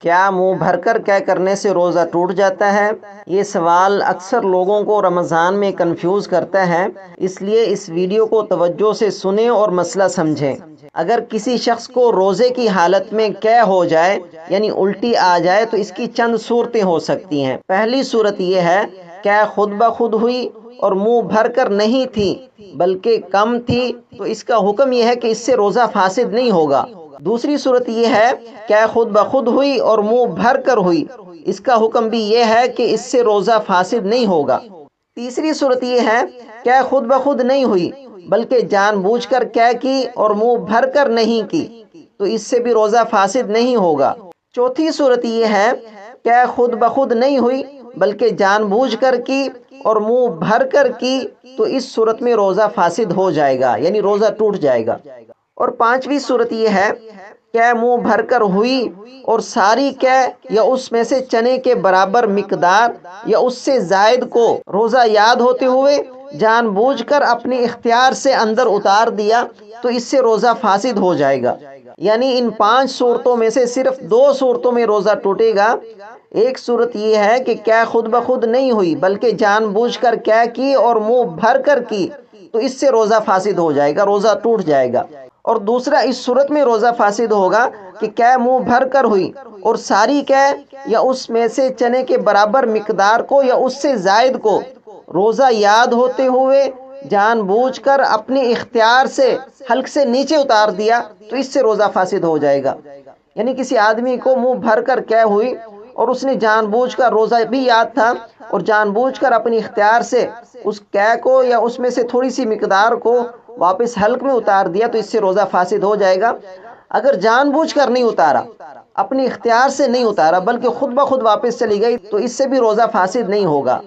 کیا منہ بھر کر کیا کرنے سے روزہ ٹوٹ جاتا ہے؟ یہ سوال اکثر لوگوں کو رمضان میں کنفیوز کرتا ہے، اس لیے اس ویڈیو کو توجہ سے سنیں اور مسئلہ سمجھیں۔ اگر کسی شخص کو روزے کی حالت میں قے ہو جائے یعنی الٹی آ جائے تو اس کی چند صورتیں ہو سکتی ہیں۔ پہلی صورت یہ ہے قے خود بخود ہوئی اور منہ بھر کر نہیں تھی بلکہ کم تھی، تو اس کا حکم یہ ہے کہ اس سے روزہ فاسد نہیں ہوگا۔ دوسری صورت یہ ہے کہ خود بخود ہوئی اور منہ بھر کر ہوئی، اس کا حکم بھی یہ ہے کہ اس سے روزہ فاسد نہیں ہوگا۔ تیسری صورت یہ ہے کہ خود بخود نہیں ہوئی بلکہ جان بوجھ کر قے کی اور منہ بھر کر نہیں کی، تو اس سے بھی روزہ فاسد نہیں ہوگا۔ چوتھی صورت یہ ہے کہ خود بخود نہیں ہوئی بلکہ جان بوجھ کر کی اور منہ بھر کر کی، تو اس صورت میں روزہ فاسد ہو جائے گا یعنی روزہ ٹوٹ جائے گا۔ اور پانچویں صورت یہ ہے کہ منہ بھر کر ہوئی اور ساری قے یا اس میں سے چنے کے برابر مقدار یا اس سے زائد کو روزہ یاد ہوتے ہوئے جان بوجھ کر اپنے اختیار سے اندر اتار دیا، تو اس سے روزہ فاسد ہو جائے گا۔ یعنی ان پانچ صورتوں میں سے صرف دو صورتوں میں روزہ ٹوٹے گا۔ ایک صورت یہ ہے کہ قے خود بخود نہیں ہوئی بلکہ جان بوجھ کر قے کی اور منہ بھر کر کی، تو اس سے روزہ فاسد ہو جائے گا، روزہ ٹوٹ جائے گا۔ اور دوسرا اس صورت میں روزہ فاسد ہوگا کہ قے منہ بھر کر ہوئی اور ساری قے یا اس میں سے چنے کے برابر مقدار کو یا اس سے زائد کو روزہ یاد ہوتے ہوئے جان بوجھ کر اپنے اختیار سے حلق سے نیچے اتار دیا، تو اس سے روزہ فاسد ہو جائے گا۔ یعنی کسی آدمی کو منہ بھر کر قے ہوئی اور اس نے جان بوجھ کر، روزہ بھی یاد تھا اور جان بوجھ کر اپنی اختیار سے اس قے کو یا اس میں سے تھوڑی سی مقدار کو واپس حلق میں اتار دیا، تو اس سے روزہ فاسد ہو جائے گا۔ اگر جان بوجھ کر نہیں اتارا، اپنی اختیار سے نہیں اتارا بلکہ خود بخود واپس چلی گئی، تو اس سے بھی روزہ فاسد نہیں ہوگا۔